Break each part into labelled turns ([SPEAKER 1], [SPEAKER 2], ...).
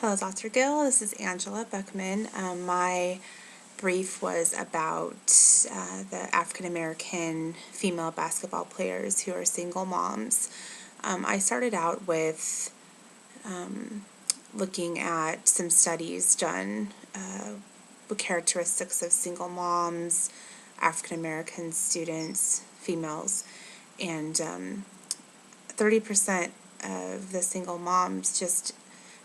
[SPEAKER 1] Hello, Dr. Gill. This is Angela Buckman. My brief was about the African American female basketball players who are single moms. I started out with looking at some studies done with characteristics of single moms, African American students, females, and 30% of the single moms just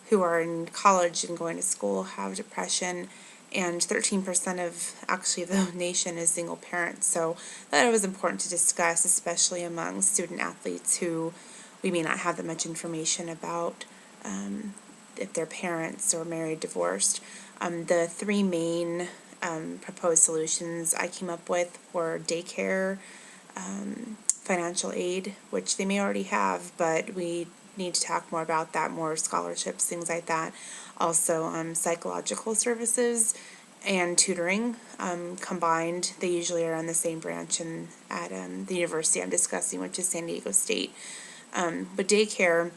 [SPEAKER 1] who are in college and going to school have depression, and 13% of actually the nation is single parents. So that it was important to discuss, especially among student athletes who we may not have that much information about if they're parents or married, divorced. The three main proposed solutions I came up with were daycare, financial aid, which they may already have, but we need to talk more about that, more scholarships, things like that. Also, psychological services and tutoring combined. They usually are on the same branch at the university I'm discussing, which is San Diego State. But daycare,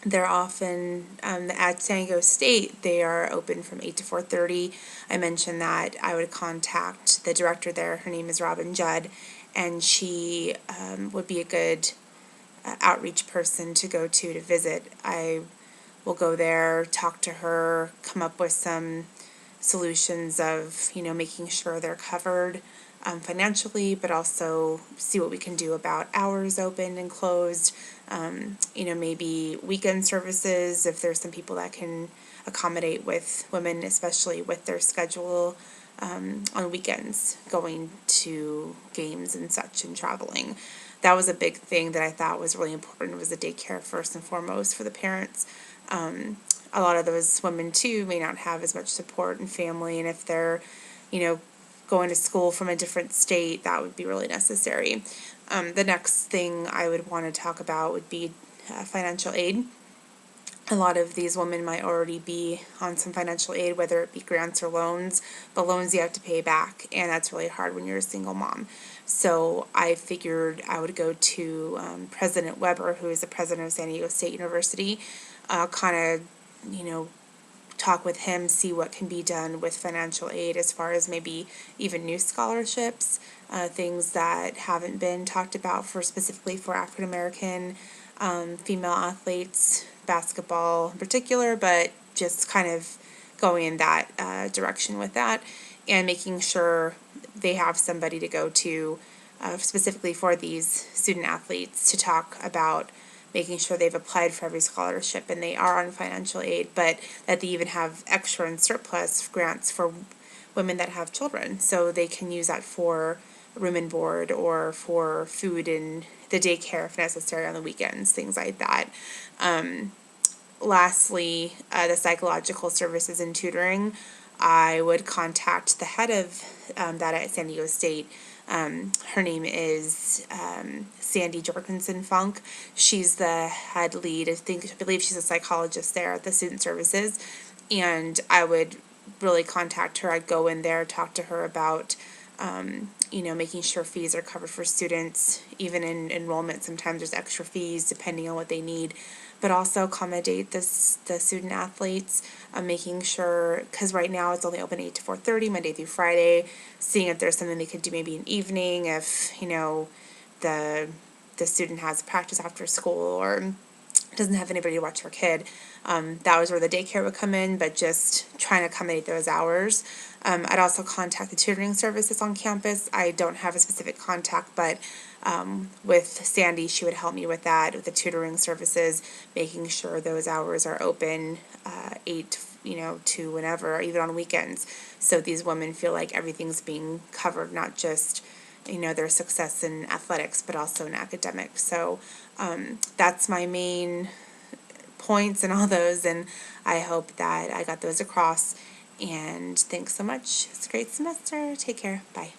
[SPEAKER 1] they're often at San Diego State. They are open from 8 to 4:30. I mentioned that I would contact the director there. Her name is Robin Judd, and she would be a good outreach person to go to visit. I will go there, talk to her, come up with some solutions of making sure they're covered financially, but also see what we can do about hours open and closed. Maybe weekend services if there's some people that can accommodate with women, especially with their schedule on weekends, going to games and such and traveling. That was a big thing that I thought was really important, was the daycare first and foremost for the parents. A lot of those women too may not have as much support and family, and if they're going to school from a different state, that would be really necessary. The next thing I would want to talk about would be financial aid. A lot of these women might already be on some financial aid, whether it be grants or loans, but loans you have to pay back, and that's really hard when you're a single mom. So I figured I would go to President Weber, who is the president of San Diego State University, talk with him, see what can be done with financial aid as far as maybe even new scholarships, things that haven't been talked about specifically for African American female athletes, basketball in particular, but just kind of going in that direction with that, and making sure they have somebody to go to specifically for these student athletes to talk about making sure they've applied for every scholarship and they are on financial aid, but that they even have extra and surplus grants for women that have children, so they can use that for room and board or for food and the daycare if necessary on the weekends, things like that. Lastly, the psychological services and tutoring. I would contact the head of that at San Diego State. Her name is Sandy Jorgensen Funk. She's the head lead. I believe she's a psychologist there at the student services, and I would really contact her. I'd go in there, talk to her about making sure fees are covered for students. Even in enrollment, sometimes there's extra fees depending on what they need, but also accommodate the student athletes, making sure, because right now it's only open 8 to 4:30, Monday through Friday, seeing if there's something they could do maybe an evening if, the student has practice after school or doesn't have anybody to watch her kid. That was where the daycare would come in, but just trying to accommodate those hours. I'd also contact the tutoring services on campus. I don't have a specific contact, but with Sandy, she would help me with that, with the tutoring services, making sure those hours are open 8 to whenever, even on weekends, so these women feel like everything's being covered, not just their success in athletics, but also in academics. So that's my main points and all those, and I hope that I got those across. And thanks so much. It's a great semester. Take care. Bye.